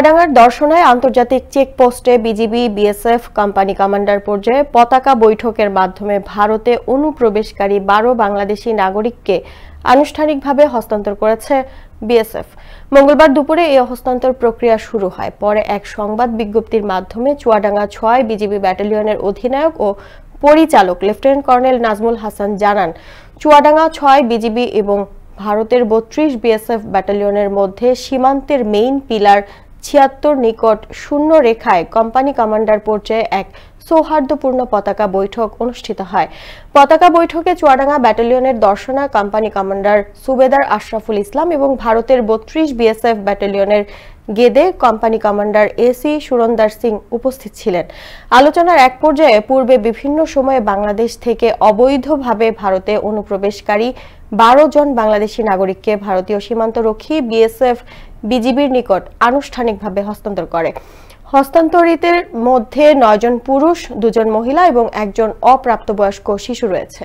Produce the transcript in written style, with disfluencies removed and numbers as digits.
চুয়াডাঙ্গার দর্শনায় আন্তর্জাতিক চেকপোস্টে BGB BSF company commander পর্যায়ে পতাকা বৈঠকের মাধ্যমে ভারতে অনুপ্রবেশকারী ১২ বাংলাদেশি নাগরিককে আনুষ্ঠানিকভাবে হস্তান্তর করেছে বিএসএফ। মঙ্গলবার দুপুরে এই হস্তান্তর প্রক্রিয়া শুরু হয়। পরে এক সংবাদ বিজ্ঞপ্তির মাধ্যমে চুয়াডাঙ্গা ৬ বিজিবি ব্যাটালিয়নের অধিনায়ক ও পরিচালক লেফটেন্যান্ট কর্নেল নাজমুল হাসান জানান, চুয়াডাঙ্গা ৬ বিজিবি এবং ভারতের ৩২ বিএসএফ ব্যাটালিয়নের মধ্যে সীমান্তের মেইন পিলার ৭৬ নিকট শূন্য রেখায় কোম্পানি কমান্ডার পর্যায়ে এক সৌহার্দ্যপূর্ণ পতাকা বৈঠক অনুষ্ঠিত হয়। পতাকা বৈঠকে চুয়াডাঙ্গা ব্যাটালিয়নের দর্শনা কোম্পানি কমান্ডার সুবেদার আশরাফুল ইসলাম এবং ভারতের ৩২ বিএসএফ ব্যাটালিয়নের Gede company commander AC Surender Singh উপস্থিত ছিলেন। আলোচনার এক পর্যায়ে পূর্বে বিভিন্ন সময়ে বাংলাদেশ থেকে অবৈধভাবে ভারতে অনুপ্রবেশকারী ১২ জন বাংলাদেশি নাগরিককে ভারতীয় সীমান্তরক্ষী বিএসএফ বিজিবির নিকট আনুষ্ঠানিকভাবে হস্তান্তর করে। হস্তান্তরিতের মধ্যে ৯ জন পুরুষ, ২ জন মহিলা এবং ১ জন অপ্রাপ্তবয়স্ক শিশু রয়েছে।